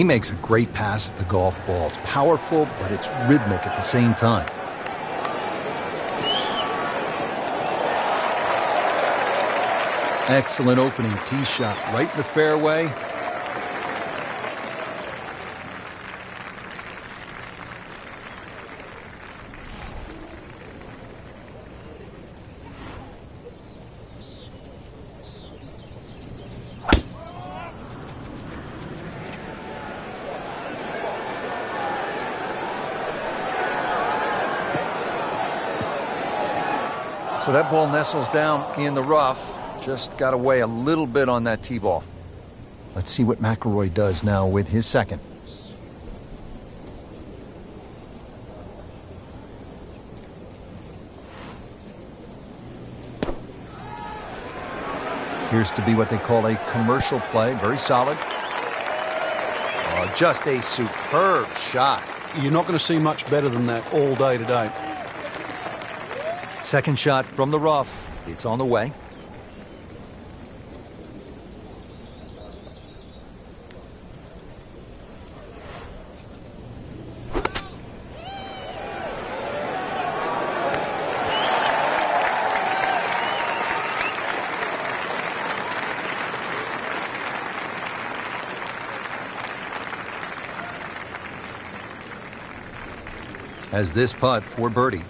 He makes a great pass at the golf ball. It's powerful, but it's rhythmic at the same time. Excellent opening tee shot right in the fairway. So that ball nestles down in the rough. Just got to weigh a little bit on that tee ball. Let's see what McIlroy does now with his second. Appears to be what they call a commercial play. Very solid. Oh, just a superb shot. You're not going to see much better than that all day today. Second shot from the rough. It's on the way. As this putt for birdie.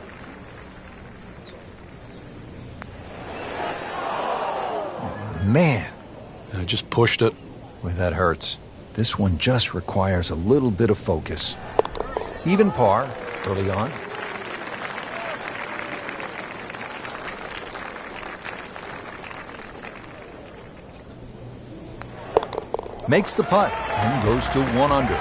Oh, man. I just pushed it. Boy, that hurts. This one just requires a little bit of focus. Even par early on. Makes the putt and goes to 1 under.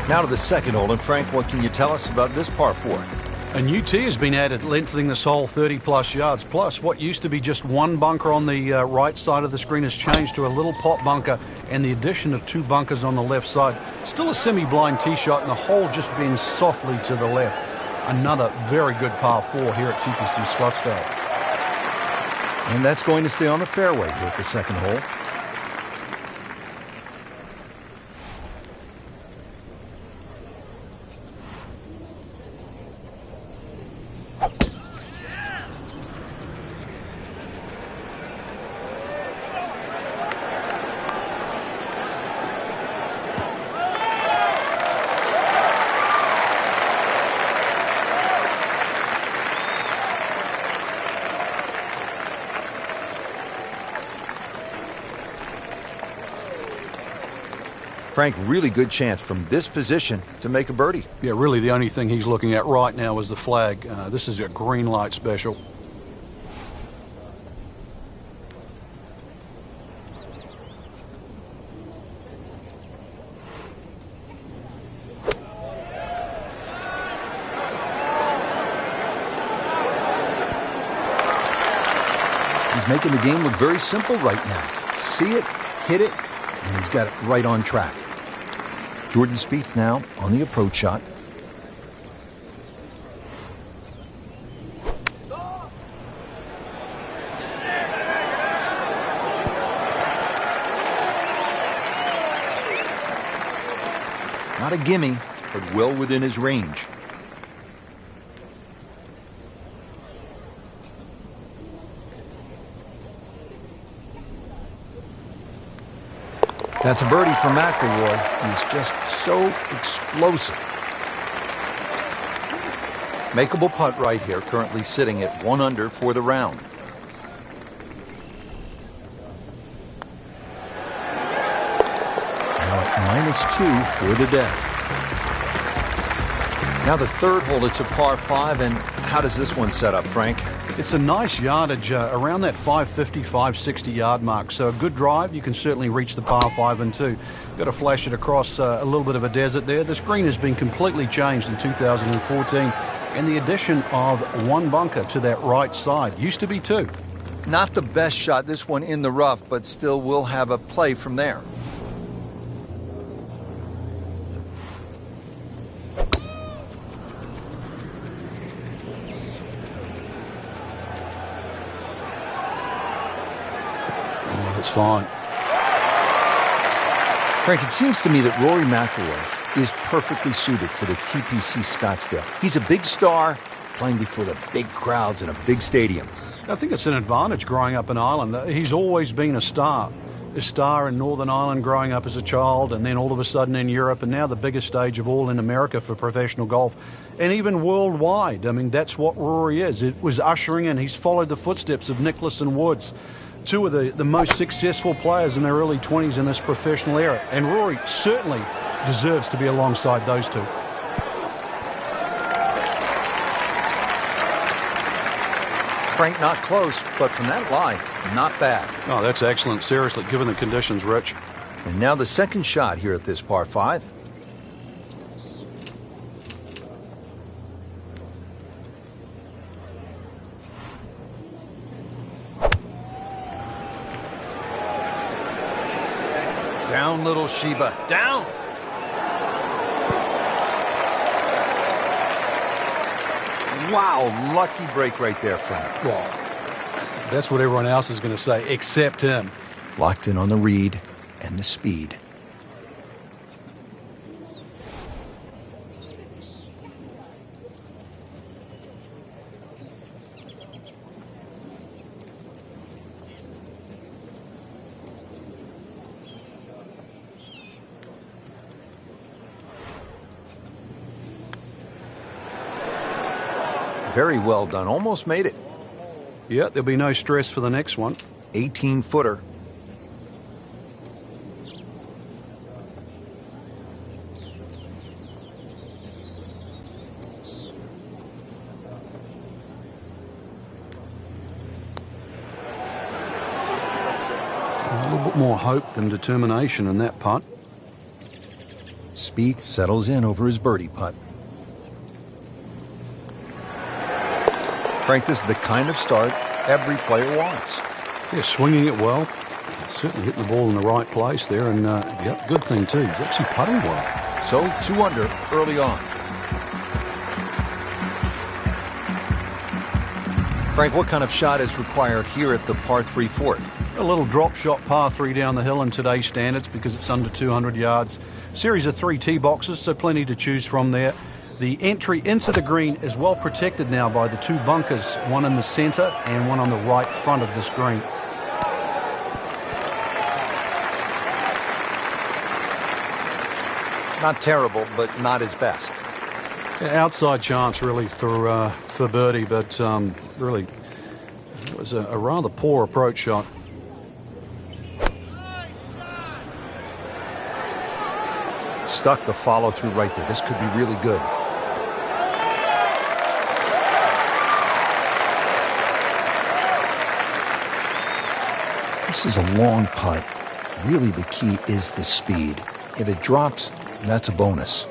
Now to the second hole, and Frank, what can you tell us about this par 4? A new tee has been added, lengthening this hole 30-plus yards. Plus, what used to be just one bunker on the right side of the screen has changed to a little pot bunker, and the addition of 2 bunkers on the left side. Still a semi-blind tee shot, and the hole just bends softly to the left. Another very good par 4 here at TPC Scottsdale. And that's going to stay on the fairway here at the second hole. Frank, really good chance from this position to make a birdie. Yeah, really the only thing he's looking at right now is the flag. This is a green light special. He's making the game look very simple right now. See it, hit it, and he's got it right on track. Jordan Spieth now on the approach shot. Not a gimme, but well within his range. That's a birdie for McIlroy. He's just so explosive. Makeable putt right here, currently sitting at 1 under for the round. Now at -2 for the day. Now the third hole, it's a par 5, and how does this one set up, Frank? It's a nice yardage around that 550, 560 yard mark. So a good drive, you can certainly reach the par 5 and 2. Got to flash it across a little bit of a desert there. This green has been completely changed in 2014. And the addition of 1 bunker to that right side. Used to be 2. Not the best shot, this one in the rough, but still will have a play from there. it's fine. Frank, it seems to me that Rory McIlroy is perfectly suited for the TPC Scottsdale. He's a big star playing before the big crowds in a big stadium. I think it's an advantage growing up in Ireland. He's always been a star in Northern Ireland growing up as a child, and then all of a sudden in Europe, and now the biggest stage of all in America for professional golf, and even worldwide. I mean, that's what Rory is. It was ushering in. He's followed the footsteps of Nicklaus and Woods, two of the most successful players in their early 20s in this professional era. And Rory certainly deserves to be alongside those two. Frank, not close, but from that line, not bad. Oh, that's excellent. Seriously, given the conditions, Rich. And now the second shot here at this par 5. Down, little Sheba. Down! Wow, lucky break right there, Frank. Well, that's what everyone else is going to say, except him. Locked in on the read and the speed. Very well done. Almost made it. Yeah, there'll be no stress for the next one. 18-footer. A little bit more hope than determination in that putt. Spieth settles in over his birdie putt. Frank, this is the kind of start every player wants. Yeah, swinging it well. Certainly hitting the ball in the right place there. And, yep, good thing, too. He's actually putting well. So, 2 under early on. Frank, what kind of shot is required here at the par 3 4th? A little drop shot par 3 down the hill in today's standards because it's under 200 yards. Series of 3 tee boxes, so plenty to choose from there. The entry into the green is well protected now by the 2 bunkers, one in the center and one on the right front of this green. Not terrible, but not his best. Yeah, outside chance really for birdie, but really it was a rather poor approach shot. Stuck the follow through right there. This could be really good. This is a long putt. Really, the key is the speed. If it drops, that's a bonus.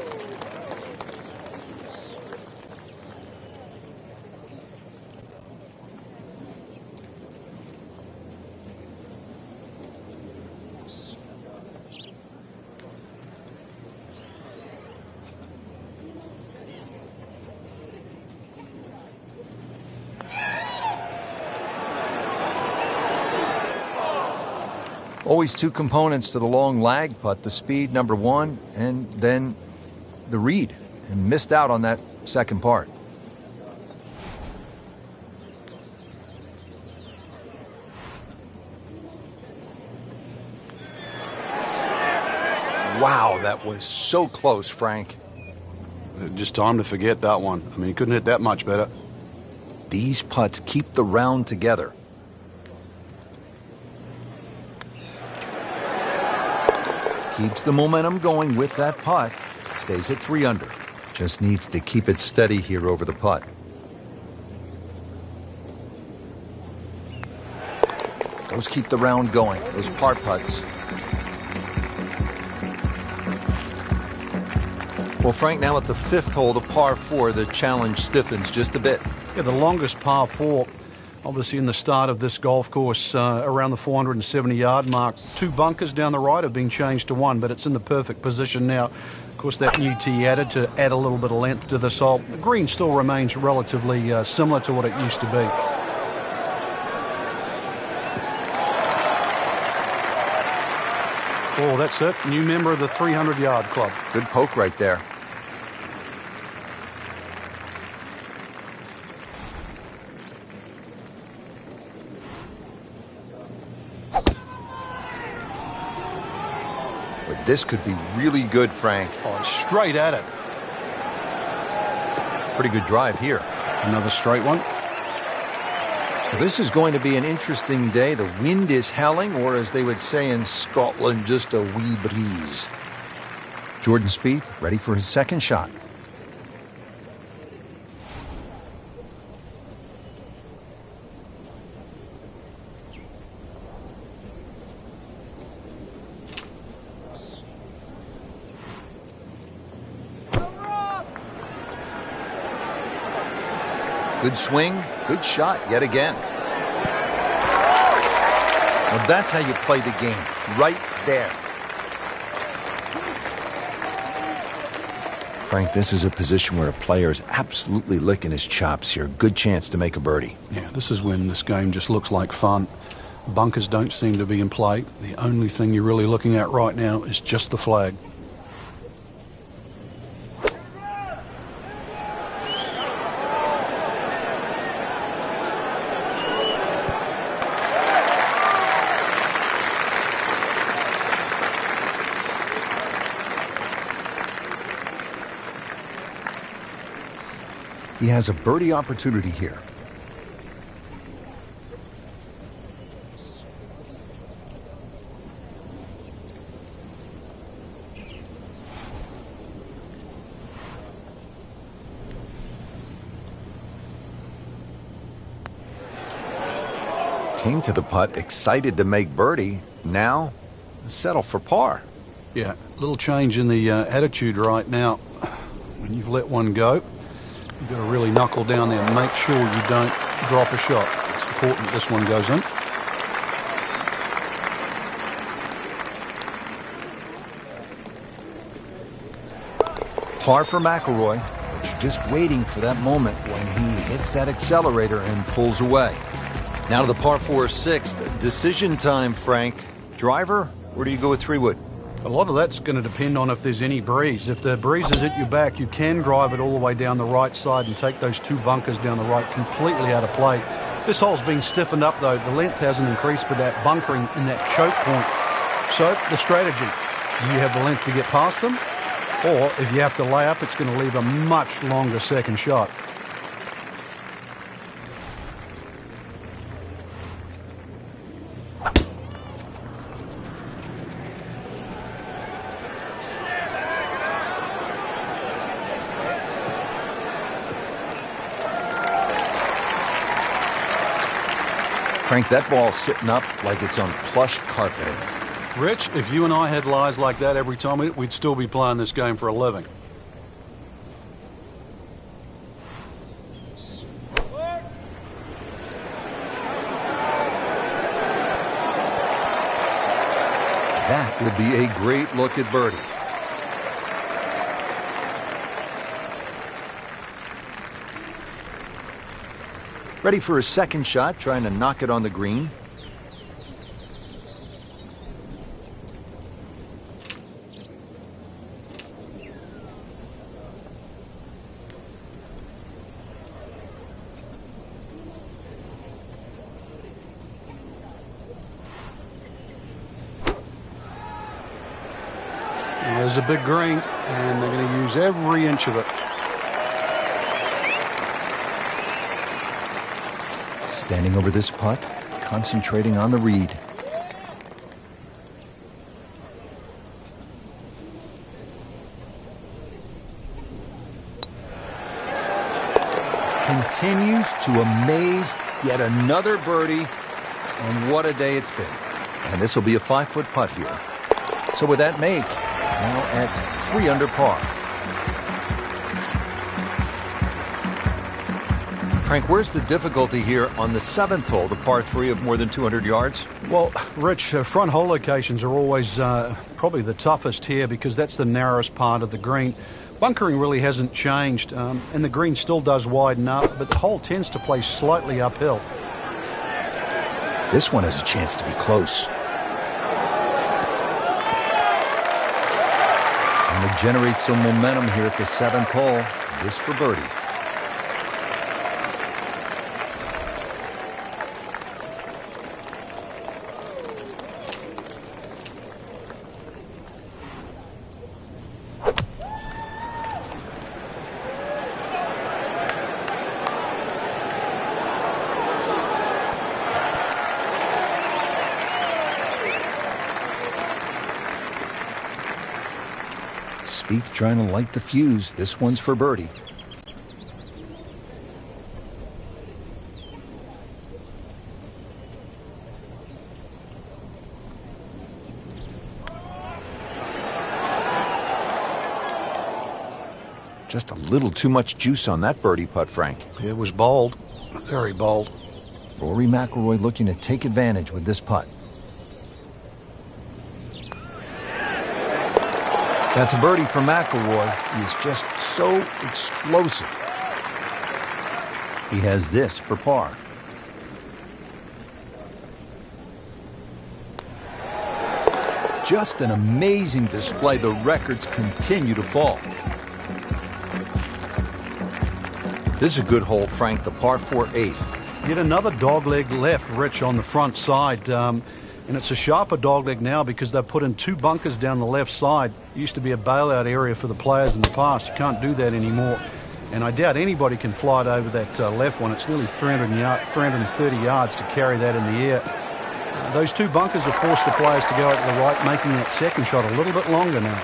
Always 2 components to the long lag putt, the speed, number 1, and then the read. And missed out on that second part. Wow, that was so close, Frank. Just time to forget that one. I mean, he couldn't hit that much better. These putts keep the round together. Keeps the momentum going with that putt. Stays at 3 under. Just needs to keep it steady here over the putt. Those keep the round going, those par putts. Well, Frank, now at the 5th hole, the par 4, the challenge stiffens just a bit. Yeah, the longest par 4, obviously in the start of this golf course, around the 470-yard mark. 2 bunkers down the right have been changed to 1, but it's in the perfect position now. Of course, that new tee added to add a little bit of length to this hole. The green still remains relatively similar to what it used to be. Oh, that's it. New member of the 300-yard club. Good poke right there. But this could be really good, Frank. Oh, straight at it. Pretty good drive here. Another straight one. Well, this is going to be an interesting day. The wind is howling, or as they would say in Scotland, just a wee breeze. Jordan Spieth ready for his second shot. Good swing, good shot yet again. Well, that's how you play the game, right there. Frank, this is a position where a player is absolutely licking his chops here. Good chance to make a birdie. Yeah, this is when this game just looks like fun. Bunkers don't seem to be in play. The only thing you're really looking at right now is just the flag. He has a birdie opportunity here. Came to the putt, excited to make birdie. Now, settle for par. Yeah, a little change in the attitude right now. When you've let one go, you've got to really knuckle down there and make sure you don't drop a shot. It's important that this one goes in. Par for McIlroy, but you're just waiting for that moment when he hits that accelerator and pulls away. Now to the par 4 6th. Decision time, Frank. Driver, or do you go with 3-wood? A lot of that's going to depend on if there's any breeze. If the breeze is at your back, you can drive it all the way down the right side and take those two bunkers down the right completely out of play. This hole's been stiffened up, though. The length hasn't increased, but that bunkering in that choke point. So, the strategy. Do you have the length to get past them? Or, if you have to lay up, it's going to leave a much longer second shot. Frank, that ball's sitting up like it's on plush carpeting. Rich, if you and I had lies like that every time, we'd still be playing this game for a living. That would be a great look at birdie. Ready for his second shot, trying to knock it on the green. There's a big green, and they're going to use every inch of it. Standing over this putt, concentrating on the read. Continues to amaze. Yet another birdie, and what a day it's been. And this will be a 5-foot putt here. So with that make, now at 3 under par. Frank, where's the difficulty here on the 7th hole, the par 3 of more than 200 yards? Well, Rich, front hole locations are always probably the toughest here because that's the narrowest part of the green. Bunkering really hasn't changed, and the green still does widen up, but the hole tends to play slightly uphill. This one has a chance to be close. Trying to generate some momentum here at the 7th hole. This for birdie. Spieth trying to light the fuse. This one's for birdie. Just a little too much juice on that birdie putt, Frank. It was bold, very bold. Rory McIlroy looking to take advantage with this putt. That's a birdie for McIlroy. He is just so explosive. He has this for par. Just an amazing display. The records continue to fall. This is a good hole, Frank, the par 4 8th. Yet another dogleg left, Rich, on the front side. And it's a sharper dogleg now because they've put in 2 bunkers down the left side. It used to be a bailout area for the players in the past. You can't do that anymore. And I doubt anybody can fly it over that left one. It's nearly 330 yards to carry that in the air. Those 2 bunkers have forced the players to go out to the right, making that second shot a little bit longer now.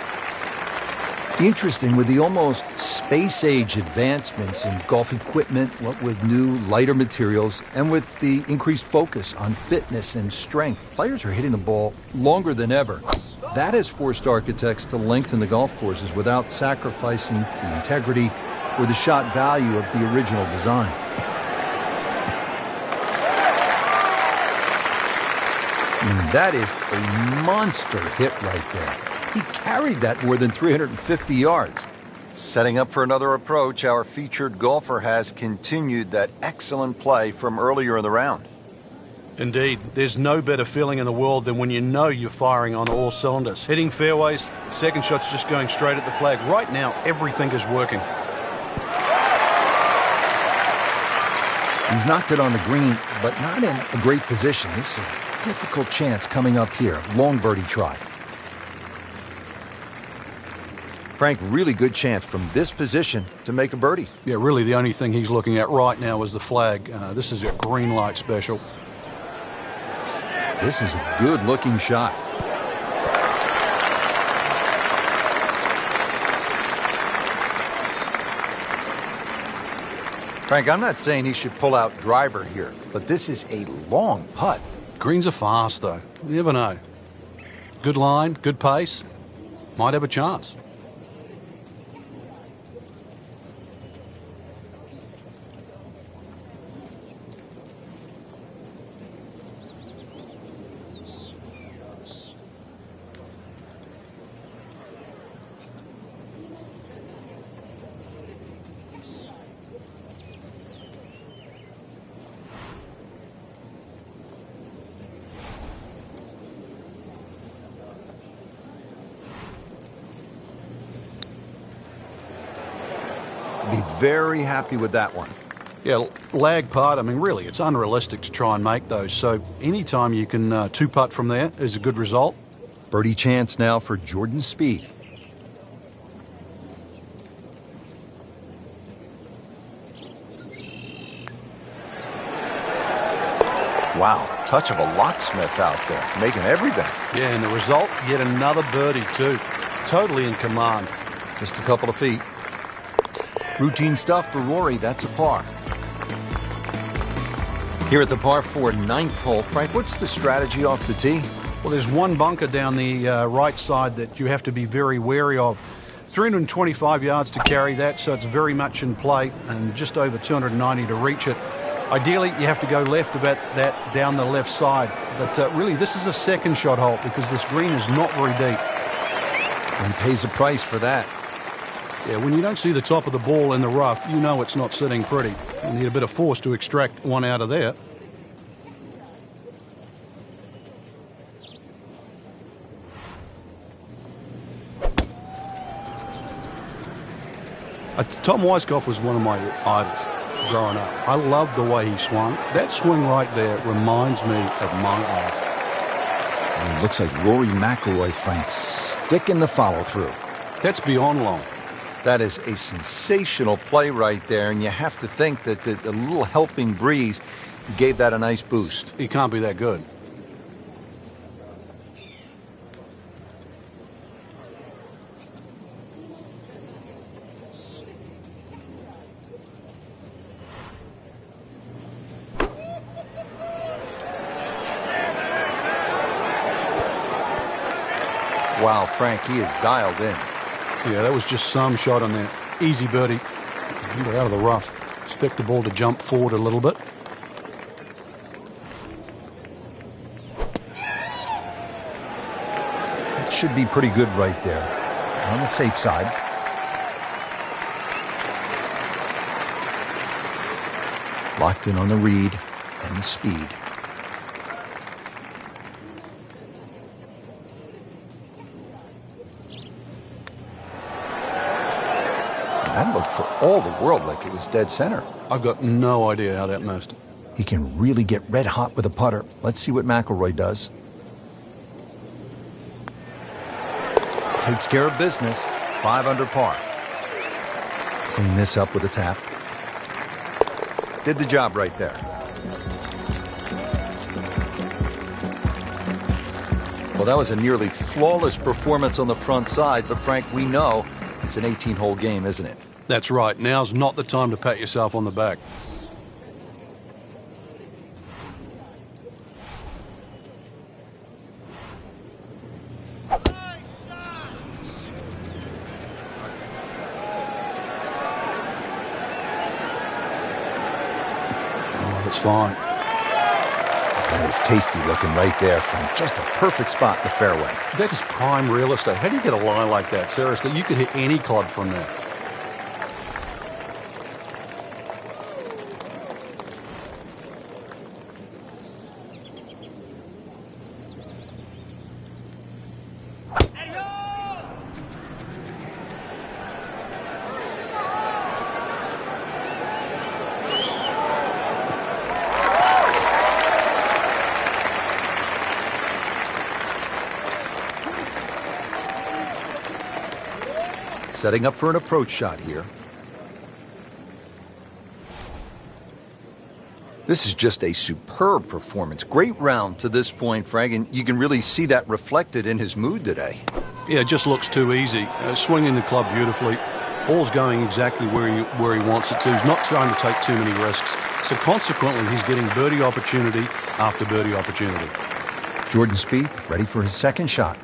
Interesting, with the almost space-age advancements in golf equipment, what with new, lighter materials, and with the increased focus on fitness and strength, players are hitting the ball longer than ever. That has forced architects to lengthen the golf courses without sacrificing the integrity or the shot value of the original design. And that is a monster hit right there. He carried that more than 350 yards. Setting up for another approach, our featured golfer has continued that excellent play from earlier in the round. Indeed, there's no better feeling in the world than when you know you're firing on all cylinders. Hitting fairways, second shot's just going straight at the flag. Right now, everything is working. He's knocked it on the green, but not in a great position. This is a difficult chance coming up here. Long birdie try. Frank, really good chance from this position to make a birdie. Yeah, really the only thing he's looking at right now is the flag. This is a green light special. This is a good-looking shot. Frank, I'm not saying he should pull out driver here, but this is a long putt. Greens are fast, though. You never know. Good line, good pace. Might have a chance. Be very happy with that one. Yeah, lag putt, I mean, really, it's unrealistic to try and make those. So anytime you can two-putt from there is a good result. Birdie chance now for Jordan Spieth. Wow, touch of a locksmith out there, making everything. Yeah, and the result, yet another birdie, too. Totally in command. Just a couple of feet. Routine stuff for Rory, that's a par. Here at the par 4 9th hole, Frank, what's the strategy off the tee? Well, there's one bunker down the right side that you have to be very wary of. 325 yards to carry that, so it's very much in play, and just over 290 to reach it. Ideally, you have to go left about that down the left side. But really, this is a second shot hole because this green is not very deep. And pays a price for that. Yeah, when you don't see the top of the ball in the rough, you know it's not sitting pretty. You need a bit of force to extract one out of there. Tom Weiskopf was one of my idols growing up. I loved the way he swung. That swing right there reminds me of my idol. And it looks like Rory McIlroy, Frank, sticking the follow-through. That's beyond long. That is a sensational play right there, and you have to think that the little helping breeze gave that a nice boost. He can't be that good. Wow, Frank, he is dialed in. Yeah, that was just some shot on there. Easy birdie. We're out of the rough. Expect the ball to jump forward a little bit. It should be pretty good right there. On the safe side. Locked in on the read and the speed. That looked for all the world like it was dead center. I've got no idea how that missed. He can really get red hot with a putter. Let's see what McIlroy does. Takes care of business. 5 under par. Clean this up with a tap. Did the job right there. Well, that was a nearly flawless performance on the front side, but Frank, we know it's an 18-hole game, isn't it? That's right. Now's not the time to pat yourself on the back. Oh, that's fine. That is tasty looking right there from just a perfect spot in the fairway. That is prime real estate. How do you get a lie like that? Seriously, you could hit any club from that. Setting up for an approach shot here. This is just a superb performance. Great round to this point, Frank, and you can really see that reflected in his mood today. Yeah, it just looks too easy. Swinging the club beautifully. Ball's going exactly where he wants it to. He's not trying to take too many risks. So consequently, he's getting birdie opportunity after birdie opportunity. Jordan Spieth ready for his second shot.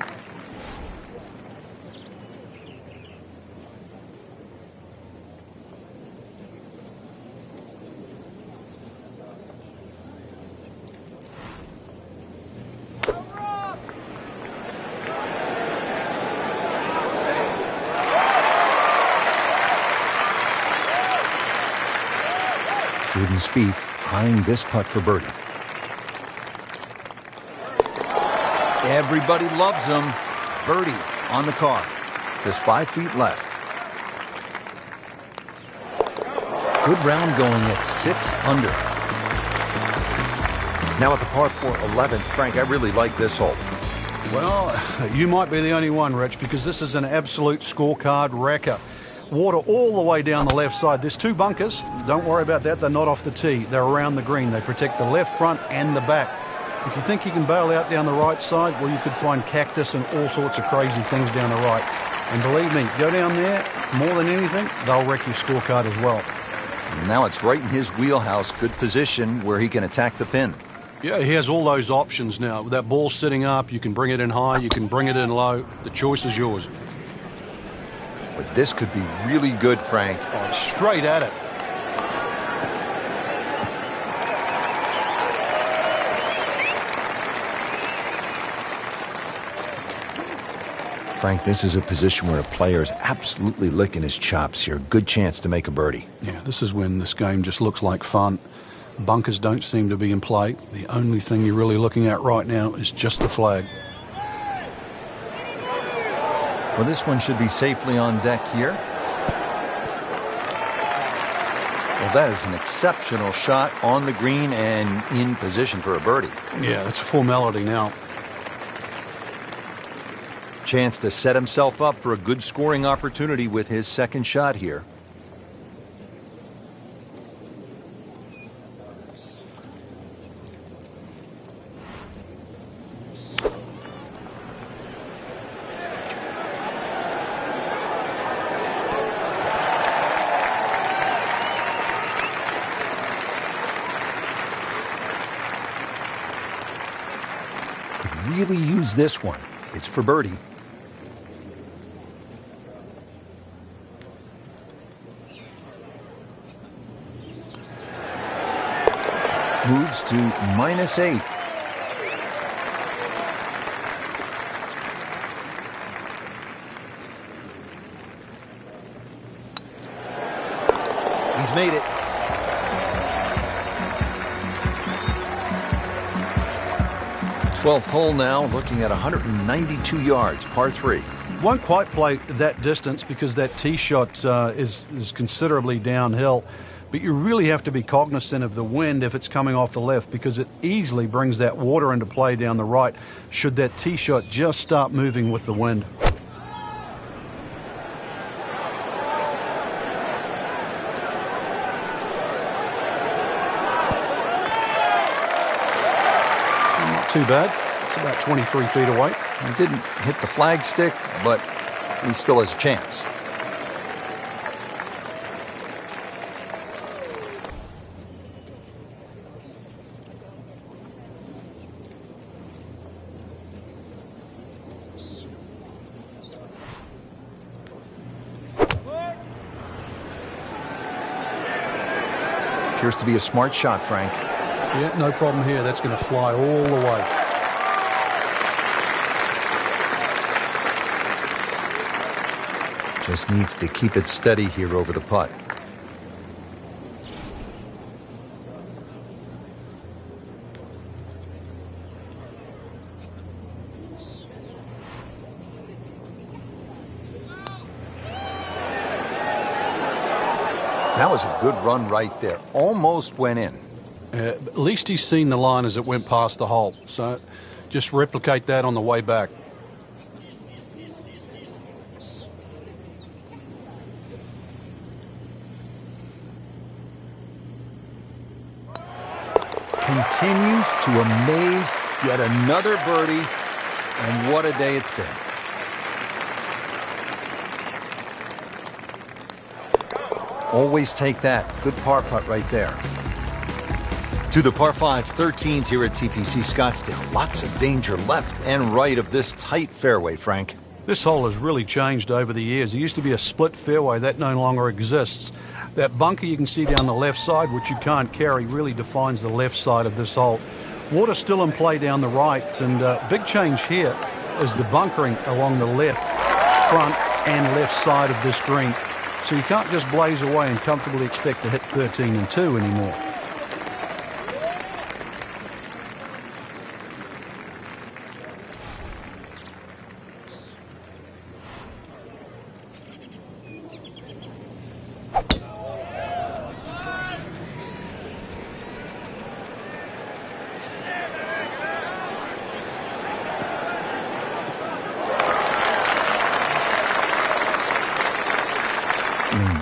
Jordan Spieth eyeing this putt for birdie. Everybody loves him. Birdie on the card. Just 5 feet left. Good round going at 6 under. Now at the par 4 11th, Frank, I really like this hole. Well, you might be the only one, Rich, because this is an absolute scorecard wrecker. Water all the way down the left side. There's 2 bunkers. Don't worry about that. They're not off the tee. They're around the green. They protect the left front and the back. If you think you can bail out down the right side, well, you could find cactus and all sorts of crazy things down the right. And believe me, go down there, more than anything, they'll wreck your scorecard as well. Now it's right in his wheelhouse. Good position where he can attack the pin. Yeah, he has all those options now. With that ball sitting up, you can bring it in high, you can bring it in low. The choice is yours. But this could be really good, Frank. Oh, straight at it. Frank, this is a position where a player is absolutely licking his chops here. Good chance to make a birdie. Yeah, this is when this game just looks like fun. Bunkers don't seem to be in play. The only thing you're really looking at right now is just the flag. Well, this one should be safely on deck here. Well, that is an exceptional shot on the green and in position for a birdie. Yeah, it's a formality now. Chance to set himself up for a good scoring opportunity with his second shot here. Really use this one. It's for birdie. Moves to -8. He's made it. Twelfth hole now, looking at 192 yards, par 3. Won't quite play that distance because that tee shot is considerably downhill. But you really have to be cognizant of the wind if it's coming off the left, because it easily brings that water into play down the right should that tee shot just start moving with the wind. Not too bad. It's about 23 feet away. He didn't hit the flagstick, but he still has a chance. Appears to be a smart shot, Frank. Yeah, no problem here. That's going to fly all the way. Just needs to keep it steady here over the putt. That was a good run right there. Almost went in. At least he's seen the line as it went past the hole. So just replicate that on the way back. Continues to amaze. Yet another birdie. And what a day it's been. Always take that. Good par putt right there. To the par 5 13th here at TPC Scottsdale. Lots of danger left and right of this tight fairway, Frank. This hole has really changed over the years. There used to be a split fairway. That no longer exists. That bunker you can see down the left side, which you can't carry, really defines the left side of this hole. Water still in play down the right, and big change here is the bunkering along the left, front, and left side of this green. So you can't just blaze away and comfortably expect to hit 13 and 2 anymore.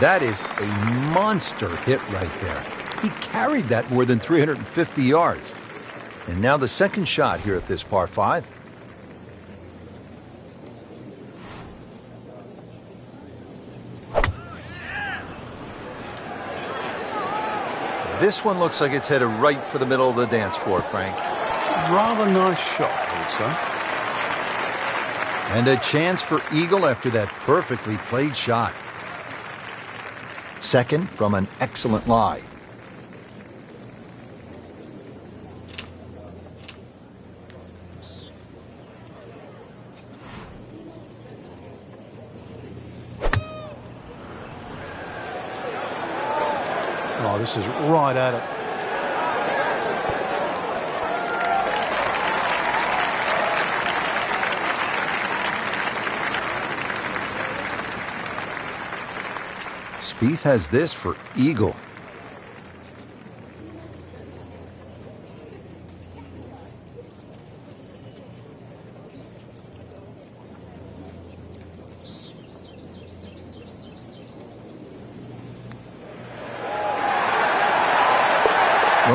That is a monster hit right there. He carried that more than 350 yards. And now the second shot here at this par 5. This one looks like it's headed right for the middle of the dance floor, Frank. Rather nice shot, I would say. And a chance for eagle after that perfectly played shot. Second from an excellent lie. Oh, this is right at it. Spieth has this for eagle.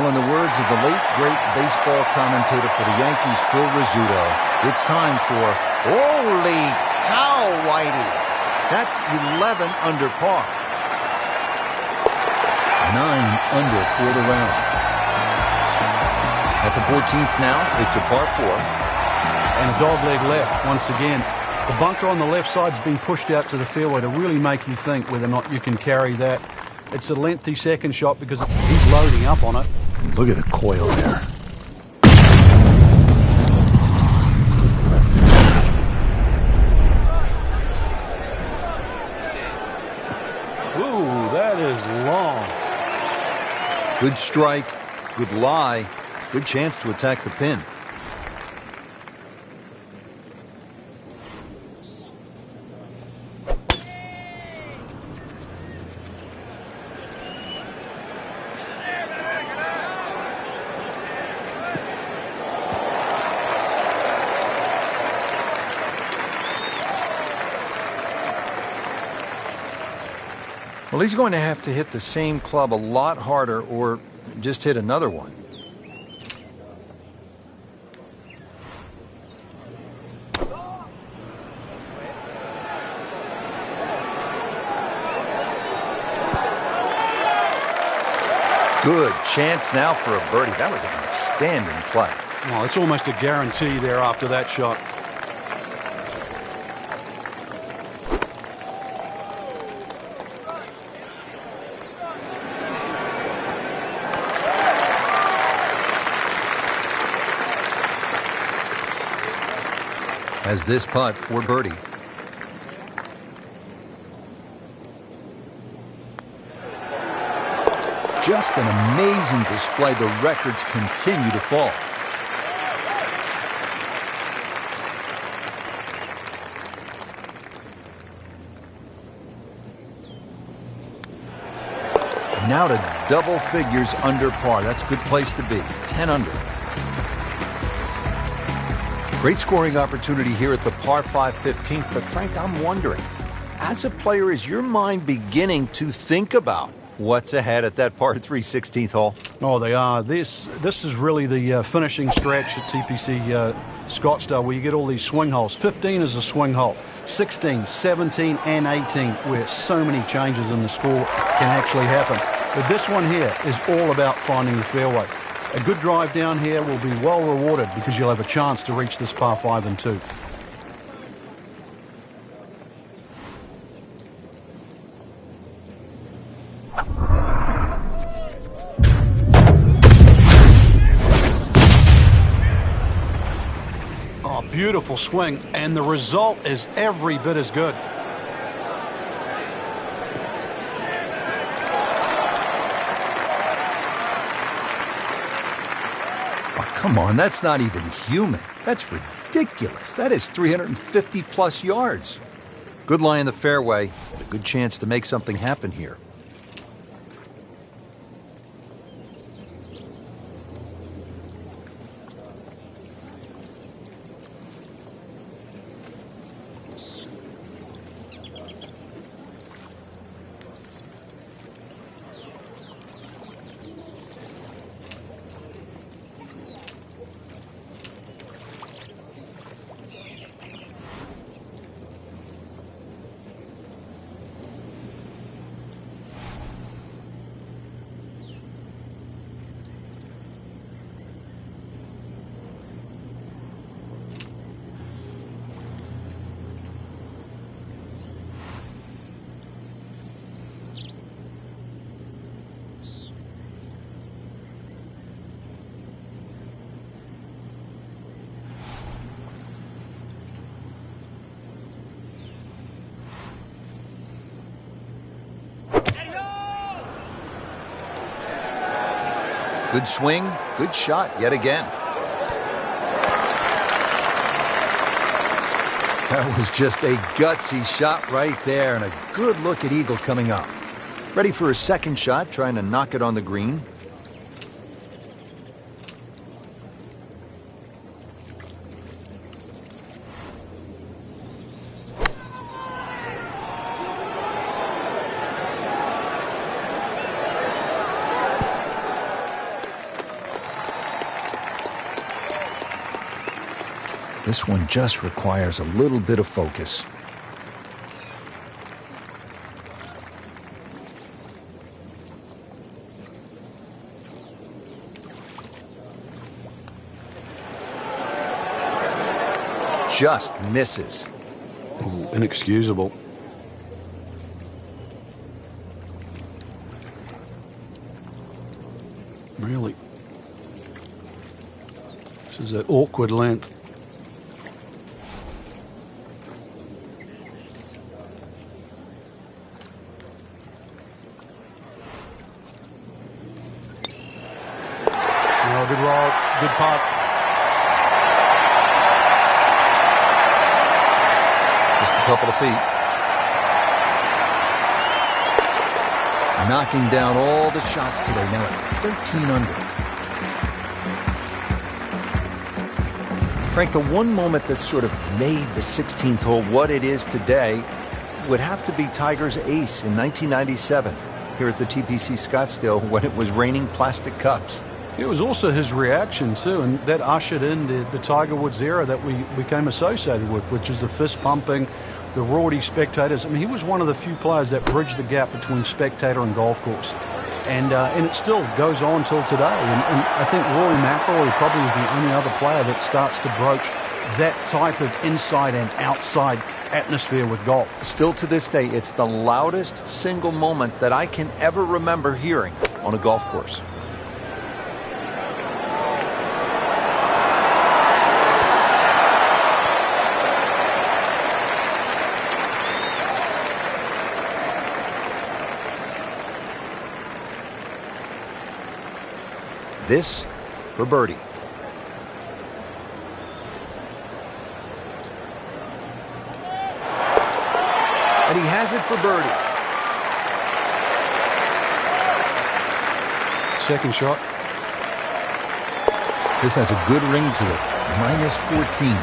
Well, in the words of the late, great baseball commentator for the Yankees, Phil Rizzuto, it's time for holy cow, Whitey. That's 11 under par. 9 under for the round. At the 14th now, it's a par 4. And a dogleg left once again. The bunker on the left side's been pushed out to the fairway to really make you think whether or not you can carry that. It's a lengthy second shot because he's loading up on it. Look at the coil there. Ooh, that is long. Good strike, good lie, good chance to attack the pin. Well, he's going to have to hit the same club a lot harder or just hit another one. Good chance now for a birdie. That was an outstanding play. Well, it's almost a guarantee there after that shot. As this putt for birdie. Just an amazing display. The records continue to fall. Now to double figures under par. That's a good place to be. 10 under. Great scoring opportunity here at the par 5 15th, but Frank, I'm wondering, as a player, is your mind beginning to think about what's ahead at that par 3 16th hole? Oh, they are. This is really the finishing stretch at TPC Scottsdale, where you get all these swing holes. 15 is a swing hole. 16, 17, and 18, where so many changes in the score can actually happen. But this one here is all about finding the fairway. A good drive down here will be well rewarded because you'll have a chance to reach this par 5 and 2. Oh, beautiful swing, and the result is every bit as good. Come on, that's not even human. That's ridiculous. That is 350 plus yards. Good lie in the fairway, but a good chance to make something happen here. Good swing, good shot yet again. That was just a gutsy shot right there, and a good look at Eagle coming up. Ready for a second shot, trying to knock it on the green. This one just requires a little bit of focus. Just misses. Ooh, inexcusable. Really. This is an awkward length. Oh, good roll, good putt. Just a couple of feet. Knocking down all the shots today, now at 13 under. Frank, the one moment that sort of made the 16th hole what it is today would have to be Tiger's ace in 1997 here at the TPC Scottsdale when it was raining plastic cups. It was also his reaction, too, and that ushered in the Tiger Woods era that we became associated with, which is the fist-pumping, the Rory spectators. I mean, he was one of the few players that bridged the gap between spectator and golf course. And it still goes on till today. And I think Rory McIlroy probably is the only other player that starts to broach that type of inside and outside atmosphere with golf. Still to this day, it's the loudest single moment that I can ever remember hearing on a golf course. This for birdie. And he has it for birdie. Second shot. This has a good ring to it. Minus 14.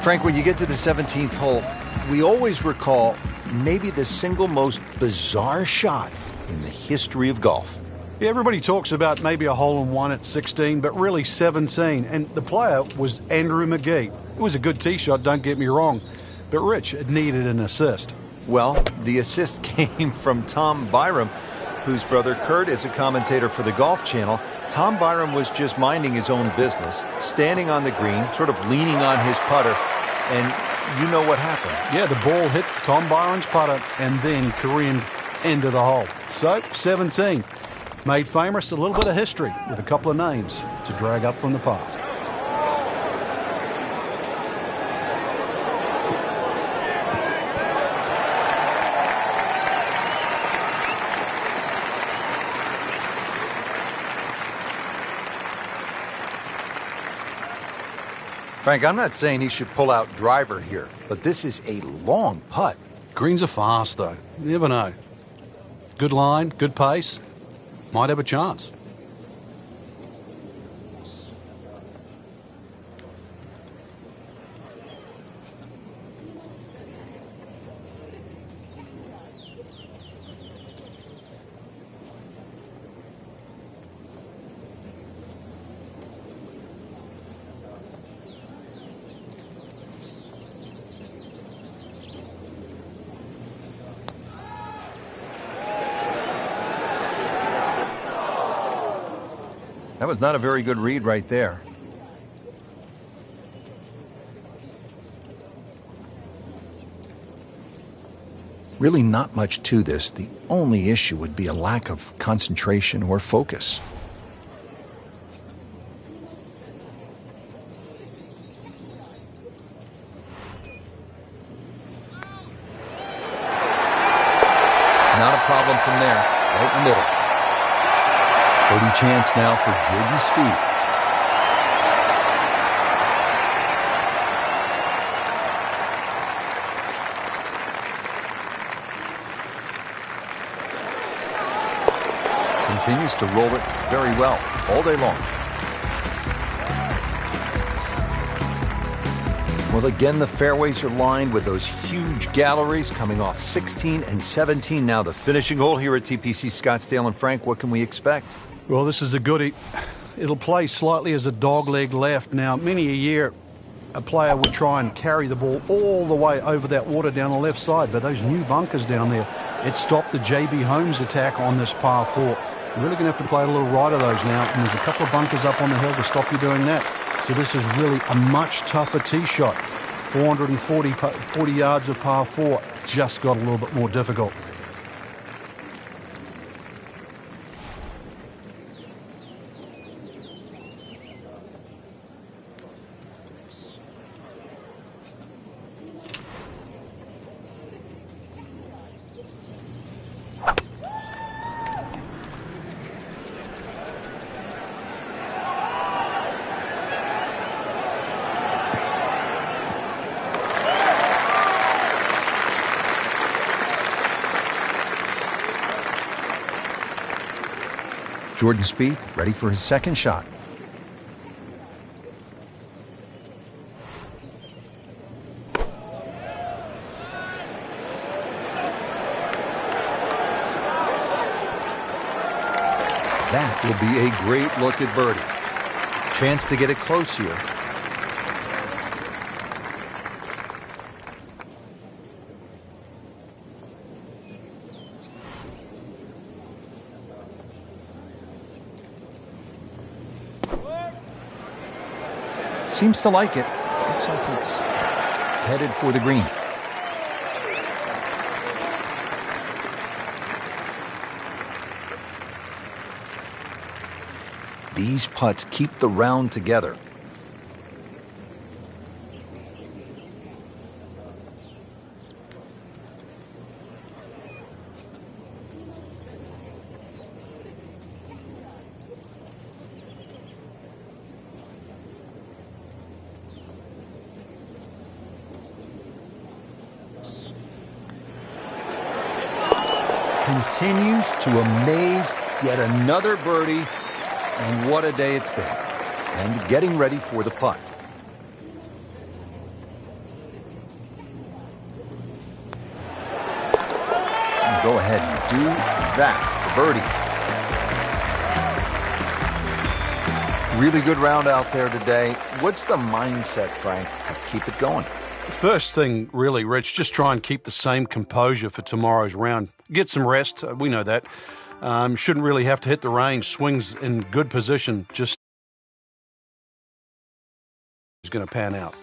Frank, when you get to the 17th hole, we always recall maybe the single most bizarre shot in the history of golf. Yeah, everybody talks about maybe a hole-in-one at 16, but really 17. And the player was Andrew McGee. It was a good tee shot, don't get me wrong. But Rich, it needed an assist. Well, the assist came from Tom Byram, whose brother Kurt is a commentator for the Golf Channel. Tom Byram was just minding his own business, standing on the green, sort of leaning on his putter, and you know what happened. Yeah, the ball hit Tom Byram's putter and then careened into the hole. So, 17. Made famous a little bit of history with a couple of names to drag up from the past. Frank, I'm not saying he should pull out driver here, but this is a long putt. Greens are fast, though. You never know. Good line, good pace. Might have a chance. That was not a very good read right there. Really not much to this. The only issue would be a lack of concentration or focus. Not a problem from there. Right in the middle. Birdie chance now for Jordan Spieth. Continues to roll it very well all day long. Well, again, the fairways are lined with those huge galleries coming off 16 and 17. Now the finishing hole here at TPC Scottsdale. And Frank, what can we expect? Well, this is a goodie. it'll play slightly as a dogleg left. Now, many a year, a player would try and carry the ball all the way over that water down the left side, but those new bunkers down there, it stopped the JB Holmes attack on this par 4. You're really going to have to play a little right of those now, and there's a couple of bunkers up on the hill to stop you doing that. So this is really a much tougher tee shot. 440 yards of par 4 just got a little bit more difficult. Jordan Spieth ready for his second shot. That will be a great look at birdie. Chance to get it close here. Seems to like it. Looks like it's headed for the green. These putts keep the round together. Continues to amaze, yet another birdie, and what a day it's been. And getting ready for the putt. And go ahead and do that, birdie. Really good round out there today. What's the mindset, Frank, to keep it going? First thing, really, Rich, just try and keep the same composure for tomorrow's round. Get some rest. We know that. Shouldn't really have to hit the range. Swings in good position. Just is going to pan out.